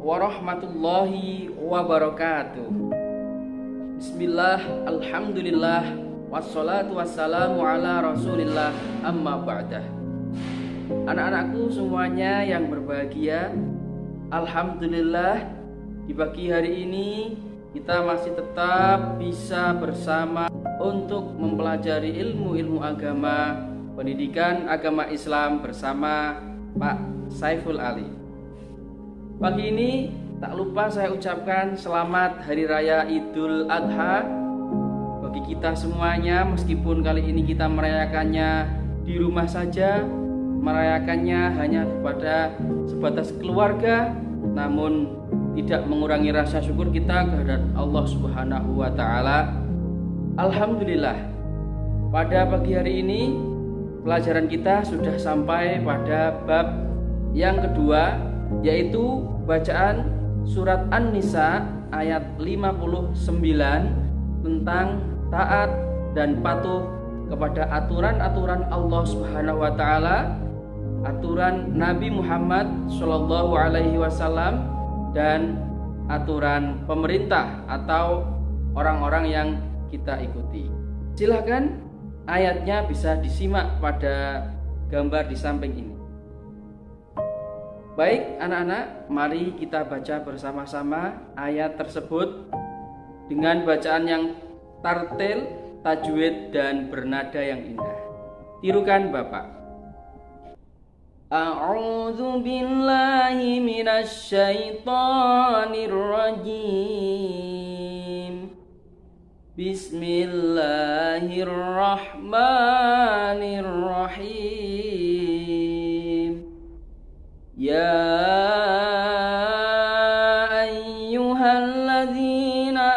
warahmatullahi wabarakatuh. Bismillah, alhamdulillah, wassalatu wassalamu ala rasulillah, amma ba'dah. Anak-anakku semuanya yang berbahagia, alhamdulillah di pagi hari ini kita masih tetap bisa bersama untuk mempelajari ilmu-ilmu agama, pendidikan agama Islam bersama Pak Saiful Ali. Pagi ini tak lupa saya ucapkan selamat Hari Raya Idul Adha bagi kita semuanya, meskipun kali ini kita merayakannya di rumah saja, merayakannya hanya kepada sebatas keluarga, namun tidak mengurangi rasa syukur kita kehadirat Allah Subhanahu wa taala. Alhamdulillah, pada pagi hari ini pelajaran kita sudah sampai pada bab yang kedua, yaitu bacaan surat An-Nisa ayat 59 tentang taat dan patuh kepada aturan-aturan Allah Subhanahu wa taala, aturan Nabi Muhammad Shallallahu alaihi wasallam, dan aturan pemerintah atau orang-orang yang kita ikuti. Silakan ayatnya bisa disimak pada gambar di samping ini. Baik anak-anak, mari kita baca bersama-sama ayat tersebut dengan bacaan yang tartil, tajwid, dan bernada yang indah. Tirukan Bapak. A'udzu billahi minasy syaithanir rajim. Bismillahirrahmanirrahim. Ya ayyuhalladzina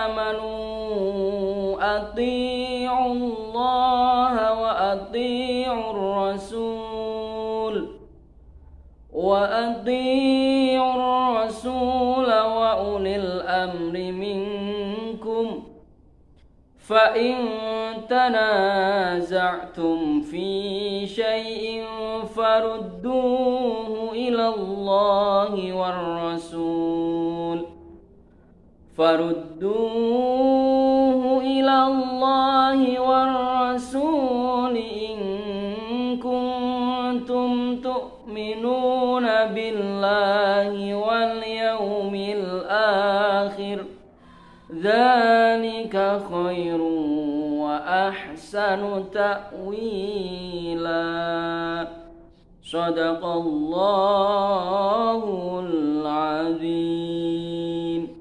amanu athi'ullaha wa athi'ur rasul wa ulil amri minkum fa in tanaza'tum fi syai'in farudduhu ila Allahi war rasul in kuntum tu'minuna billahi wal yawmil akhir, dzalika khairun wa ahsanu ta'wila. Shadaqallahul azim.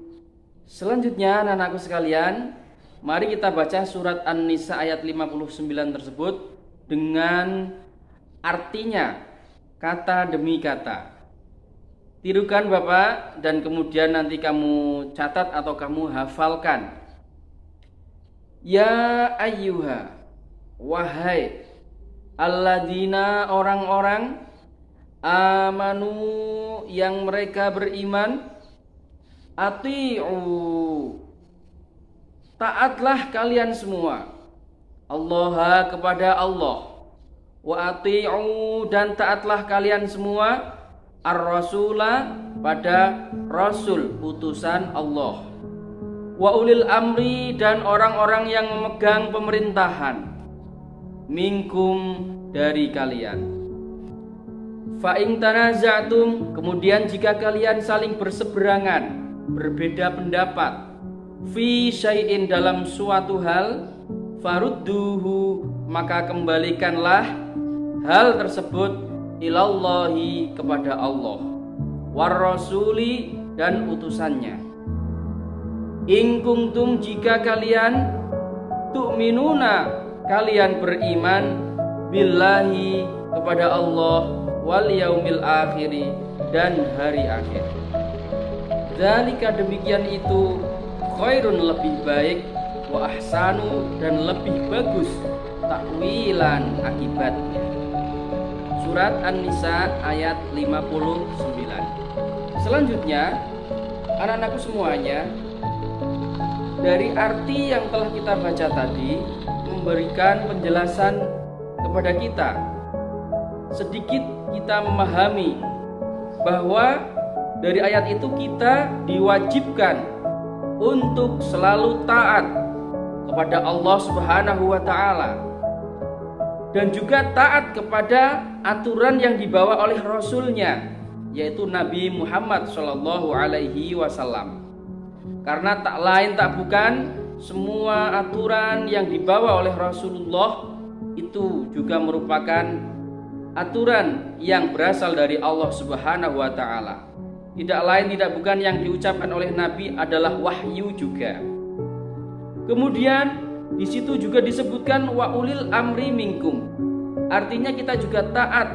Selanjutnya anak-anakku sekalian, mari kita baca surat An-Nisa ayat 59 tersebut dengan artinya kata demi kata. Tirukan Bapak dan kemudian nanti kamu catat atau kamu hafalkan. Ya ayyuha, wahai alladzina, orang-orang, amanu, yang mereka beriman, ati'u, taatlah kalian semua, Allah, kepada Allah, wa ati'u, dan taatlah kalian semua, ar-rasula, pada rasul utusan Allah, wa ulil amri, dan orang-orang yang memegang pemerintahan, minkum, dari kalian. Fa in tanaza'tum, kemudian jika kalian saling berseberangan, berbeda pendapat, fi syai'in, dalam suatu hal, farudduhu, maka kembalikanlah hal tersebut ilallahi, kepada Allah, war rasuli, dan utusannya. In kuntum, jika kalian tu'minuna, kalian beriman, billahi, kepada Allah, wal yaumil akhiri, dan hari akhir. Dzalika, demikian itu, khairun, lebih baik, wa ahsanu, dan lebih bagus, takwilan, akibatnya. Surat An-Nisa ayat 59. Selanjutnya, anak-anakku semuanya, dari arti yang telah kita baca tadi memberikan penjelasan kepada kita. Sedikit kita memahami bahwa Dari ayat itu kita diwajibkan untuk selalu taat kepada Allah Subhanahu wa taala dan juga taat kepada aturan yang dibawa oleh Rasulnya, yaitu Nabi Muhammad Shallallahu Alaihi Wasallam. Karena tak lain tak bukan, semua aturan yang dibawa oleh Rasulullah itu juga merupakan aturan yang berasal dari Allah Subhanahu wa taala. Tidak lain tidak bukan yang diucapkan oleh Nabi adalah wahyu juga. Kemudian di situ juga disebutkan wa ulil amri minkum. Artinya kita juga taat,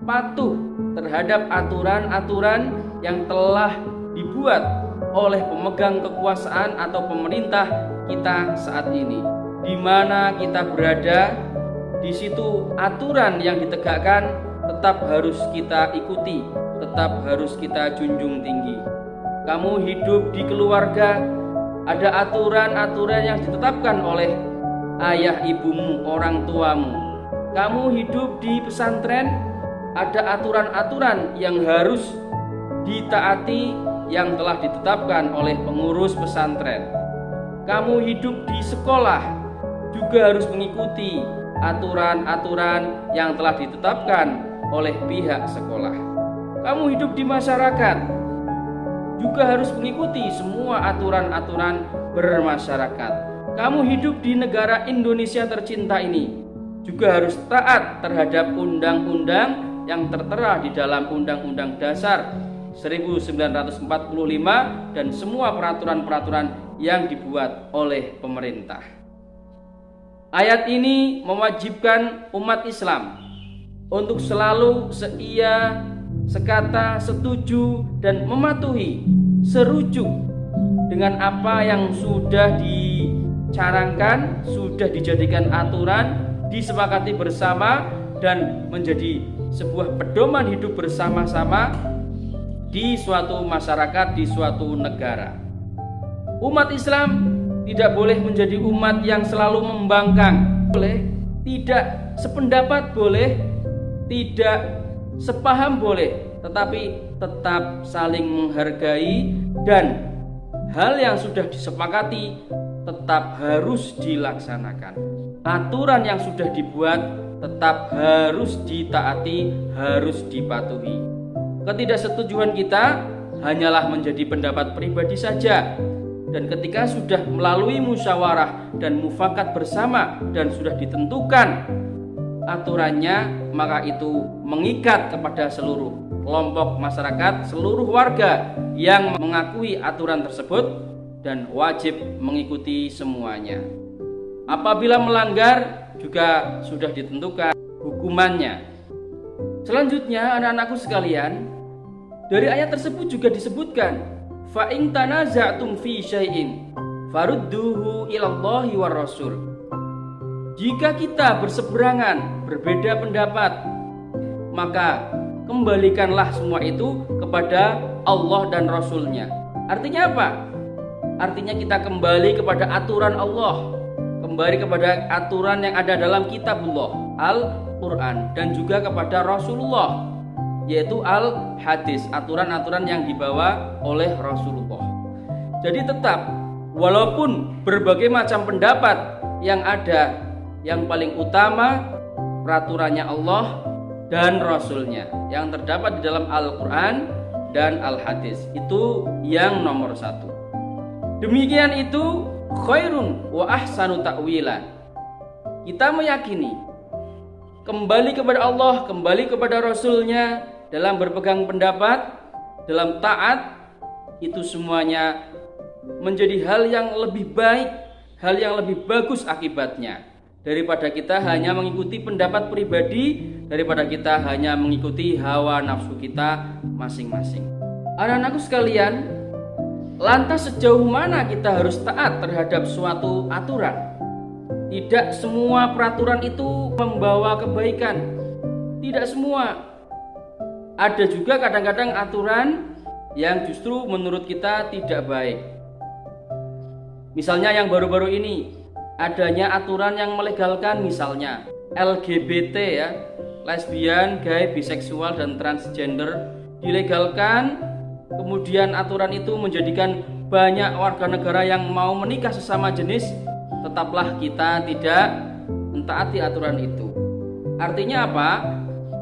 patuh terhadap aturan-aturan yang telah dibuat oleh pemegang kekuasaan atau pemerintah kita saat ini. Di mana kita berada, di situ aturan yang ditegakkan tetap harus kita ikuti, tetap harus kita junjung tinggi. Kamu hidup di keluarga, ada aturan-aturan yang ditetapkan oleh ayah ibumu, orang tuamu. Kamu hidup di pesantren, ada aturan-aturan yang harus ditaati yang telah ditetapkan oleh pengurus pesantren. Kamu hidup di sekolah, juga harus mengikuti aturan-aturan yang telah ditetapkan oleh pihak sekolah. Kamu hidup di masyarakat, juga harus mengikuti semua aturan-aturan bermasyarakat. Kamu hidup di negara Indonesia tercinta ini, juga harus taat terhadap undang-undang yang tertera di dalam Undang-Undang Dasar 1945 dan semua peraturan-peraturan yang dibuat oleh pemerintah. Ayat ini mewajibkan umat Islam untuk selalu seia, sekata, setuju dan mematuhi, serujuk dengan apa yang sudah dicarangkan, sudah dijadikan aturan, disepakati bersama dan menjadi sebuah pedoman hidup bersama-sama di suatu masyarakat, di suatu negara. Umat Islam tidak boleh menjadi umat yang selalu membangkang, boleh tidak sependapat, boleh tidak sepaham, boleh, tetapi tetap saling menghargai dan hal yang sudah disepakati tetap harus dilaksanakan. Aturan yang sudah dibuat tetap harus ditaati, harus dipatuhi. Ketidaksetujuan kita hanyalah menjadi pendapat pribadi saja. Dan ketika sudah melalui musyawarah dan mufakat bersama dan sudah ditentukan aturannya, maka itu mengikat kepada seluruh kelompok masyarakat, seluruh warga yang mengakui aturan tersebut dan wajib mengikuti semuanya. Apabila melanggar juga sudah ditentukan hukumannya. Selanjutnya, anak-anakku sekalian, dari ayat tersebut juga disebutkan fa in tanaza'tum fi syai'in farudduhu ilallahi war rasul. Jika kita berseberangan, berbeda pendapat, maka kembalikanlah semua itu kepada Allah dan Rasulnya. Artinya apa? Artinya kita kembali kepada aturan Allah, kembali kepada aturan yang ada dalam kitabullah, Al-Quran, dan juga kepada Rasulullah, yaitu al-hadis, aturan-aturan yang dibawa oleh Rasulullah. Jadi tetap, walaupun berbagai macam pendapat yang ada, yang paling utama peraturannya Allah dan Rasulnya yang terdapat di dalam Al-Quran dan Al-Hadis, itu yang nomor satu. Demikian itu khairun wa ahsanu ta'wilan. Kita meyakini kembali kepada Allah, kembali kepada Rasulnya dalam berpegang pendapat, dalam taat, itu semuanya menjadi hal yang lebih baik, hal yang lebih bagus akibatnya daripada kita hanya mengikuti pendapat pribadi, daripada kita hanya mengikuti hawa nafsu kita masing-masing. Anak-anakku sekalian, lantas sejauh mana kita harus taat terhadap suatu aturan? Tidak semua peraturan itu membawa kebaikan. Tidak semua. Ada juga kadang-kadang aturan yang justru menurut kita tidak baik. Misalnya yang baru-baru ini, adanya aturan yang melegalkan misalnya LGBT ya, lesbian, gay, biseksual dan transgender dilegalkan kemudian aturan itu menjadikan banyak warga negara yang mau menikah sesama jenis, tetaplah kita tidak mentaati aturan itu. Artinya apa?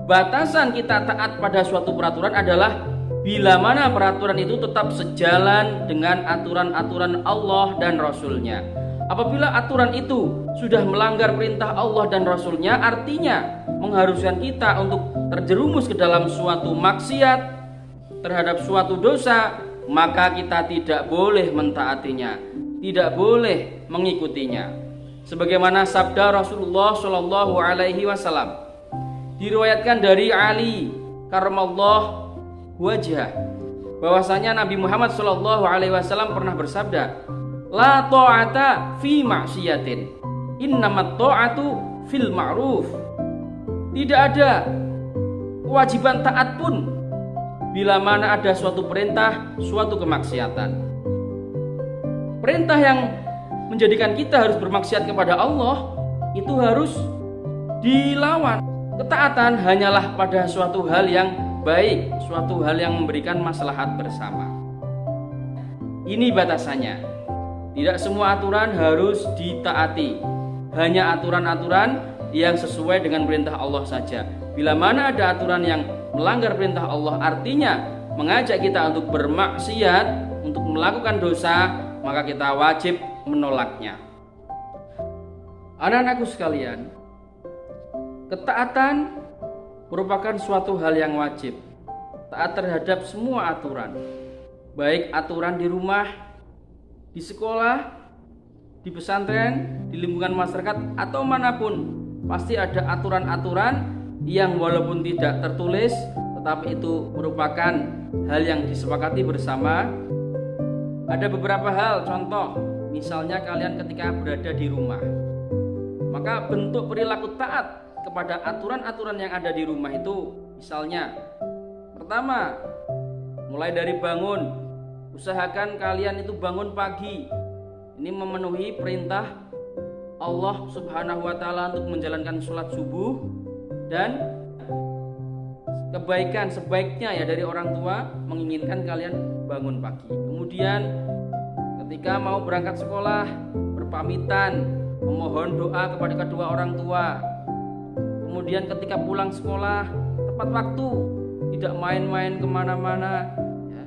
Batasan kita taat pada suatu peraturan adalah bila mana peraturan itu tetap sejalan dengan aturan-aturan Allah dan Rasul-Nya. Apabila aturan itu sudah melanggar perintah Allah dan Rasul-Nya, artinya mengharuskan kita untuk terjerumus ke dalam suatu maksiat terhadap suatu dosa, maka kita tidak boleh mentaatinya, tidak boleh mengikutinya. Sebagaimana sabda Rasulullah Shallallahu Alaihi Wasallam, diriwayatkan dari Ali karramallahu wajhah, bahwasanya Nabi Muhammad Shallallahu Alaihi Wasallam pernah bersabda, la ta'ata fi maksiatin, innamat ta'atu fil ma'ruf. Tidak ada kewajiban taat pun bila mana ada suatu perintah, suatu kemaksiatan. Perintah yang menjadikan kita harus bermaksiat kepada Allah itu harus dilawan. Ketaatan hanyalah pada suatu hal yang baik, suatu hal yang memberikan maslahat bersama. Ini batasannya. Tidak semua aturan harus ditaati, hanya aturan-aturan yang sesuai dengan perintah Allah saja. Bila mana ada aturan yang melanggar perintah Allah, artinya mengajak kita untuk bermaksiat, untuk melakukan dosa, maka kita wajib menolaknya. Anak-anakku sekalian, ketaatan merupakan suatu hal yang wajib. Taat terhadap semua aturan, baik aturan di rumah, di sekolah, di pesantren, di lingkungan masyarakat, atau manapun. Pasti ada aturan-aturan yang walaupun tidak tertulis, tetapi itu merupakan hal yang disepakati bersama. Ada beberapa hal, contoh, misalnya kalian ketika berada di rumah, maka bentuk perilaku taat kepada aturan-aturan yang ada di rumah itu, misalnya pertama, mulai dari bangun, usahakan kalian itu bangun pagi. Ini memenuhi perintah Allah Subhanahu wa Ta'ala untuk menjalankan sholat subuh, dan kebaikan sebaiknya ya dari orang tua menginginkan kalian bangun pagi. Kemudian ketika mau berangkat sekolah, berpamitan, memohon doa kepada kedua orang tua. Kemudian ketika pulang sekolah, tepat waktu, tidak main-main kemana-mana ya.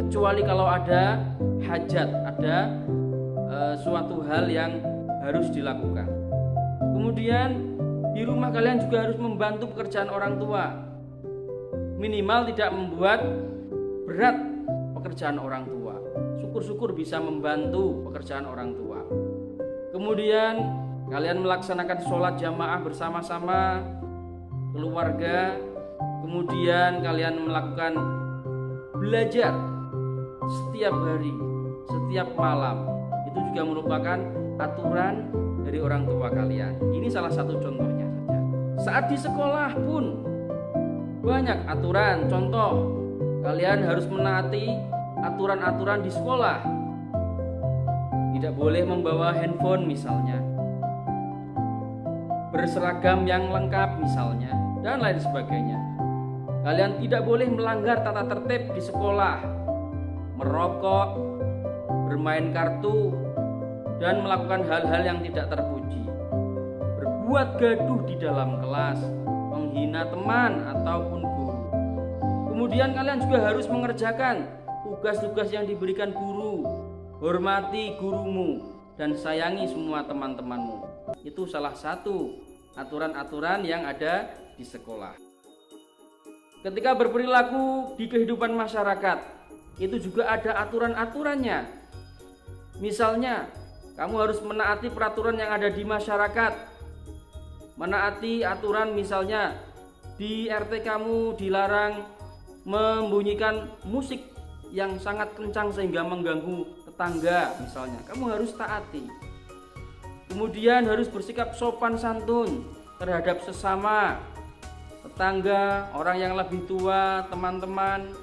Kecuali kalau ada hajat, ada suatu hal yang harus dilakukan. Kemudian di rumah kalian juga harus membantu pekerjaan orang tua, minimal tidak membuat berat pekerjaan orang tua. Syukur-syukur bisa membantu pekerjaan orang tua. Kemudian kalian melaksanakan sholat jamaah bersama-sama keluarga. Kemudian kalian melakukan belajar setiap hari, setiap malam. Itu juga merupakan aturan dari orang tua kalian. Ini salah satu contohnya saja. Saat di sekolah pun banyak aturan. Contoh, kalian harus menaati aturan-aturan di sekolah. Tidak boleh membawa handphone misalnya, berseragam yang lengkap misalnya, dan lain sebagainya. Kalian tidak boleh melanggar tata tertib di sekolah, merokok, bermain kartu, dan melakukan hal-hal yang tidak terpuji, berbuat gaduh di dalam kelas, menghina teman ataupun guru. Kemudian kalian juga harus mengerjakan tugas-tugas yang diberikan guru. Hormati gurumu dan sayangi semua teman-temanmu. Itu salah satu aturan-aturan yang ada di sekolah. Ketika berperilaku di kehidupan masyarakat, itu juga ada aturan-aturannya. Misalnya, kamu harus menaati peraturan yang ada di masyarakat. Menaati aturan misalnya di RT kamu dilarang membunyikan musik yang sangat kencang sehingga mengganggu tetangga misalnya. Kamu harus taati. Kemudian harus bersikap sopan santun terhadap sesama, tetangga, orang yang lebih tua, teman-teman.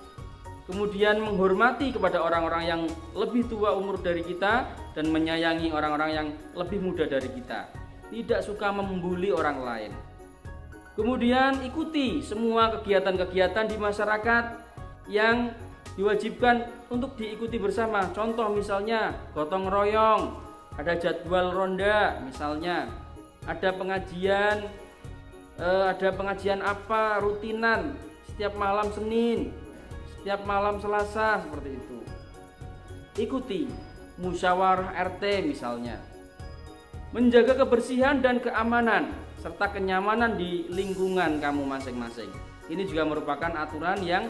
Kemudian menghormati kepada orang-orang yang lebih tua umur dari kita dan menyayangi orang-orang yang lebih muda dari kita. Tidak suka membuli orang lain. Kemudian ikuti semua kegiatan-kegiatan di masyarakat. yang diwajibkan untuk diikuti bersama. Contoh misalnya gotong royong, ada jadwal ronda misalnya, ada pengajian apa rutinan setiap malam Senin, setiap malam Selasa, seperti itu. Ikuti musyawarah RT misalnya. Menjaga kebersihan dan keamanan serta kenyamanan di lingkungan kamu masing-masing. Ini juga merupakan aturan yang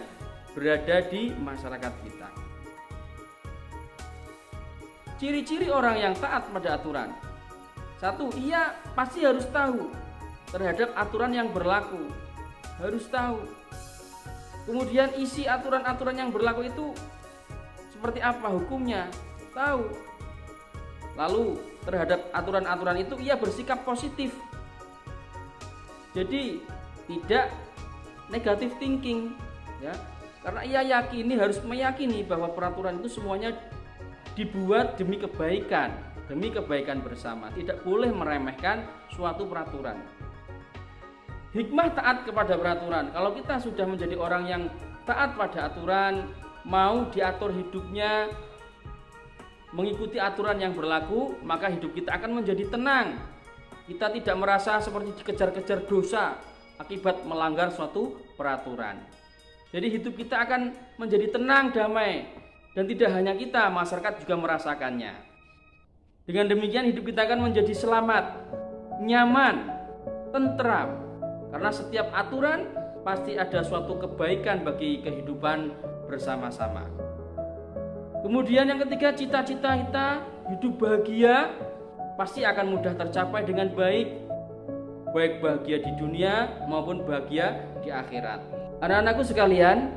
berada di masyarakat kita. Ciri-ciri orang yang taat pada aturan. 1, ia pasti harus tahu terhadap aturan yang berlaku. Harus tahu. Kemudian isi aturan-aturan yang berlaku itu seperti apa hukumnya, tahu. Lalu terhadap aturan-aturan itu ia bersikap positif. Jadi tidak negative thinking, ya. Karena ia harus meyakini bahwa peraturan itu semuanya dibuat demi kebaikan bersama. Tidak boleh meremehkan suatu peraturan. Hikmah taat kepada peraturan. Kalau kita sudah menjadi orang yang taat pada aturan, mau diatur hidupnya, mengikuti aturan yang berlaku, maka hidup kita akan menjadi tenang. Kita tidak merasa seperti dikejar-kejar dosa akibat melanggar suatu peraturan. Jadi hidup kita akan menjadi tenang, damai, dan tidak hanya kita, masyarakat juga merasakannya. Dengan demikian hidup kita akan menjadi selamat, nyaman, tentram. Karena setiap aturan pasti ada suatu kebaikan bagi kehidupan bersama-sama. Kemudian yang ketiga, cita-cita kita hidup bahagia pasti akan mudah tercapai dengan baik bahagia di dunia maupun bahagia di akhirat. Anak-anakku sekalian,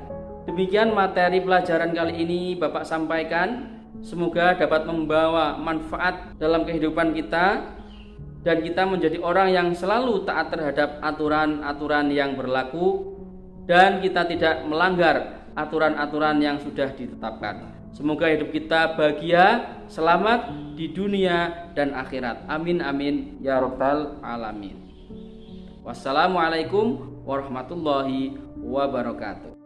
demikian materi pelajaran kali ini Bapak sampaikan. Semoga dapat membawa manfaat dalam kehidupan kita dan kita menjadi orang yang selalu taat terhadap aturan-aturan yang berlaku dan kita tidak melanggar aturan-aturan yang sudah ditetapkan. Semoga hidup kita bahagia, selamat di dunia dan akhirat. Amin amin ya rabbal alamin. Wassalamualaikum warahmatullahi wabarakatuh.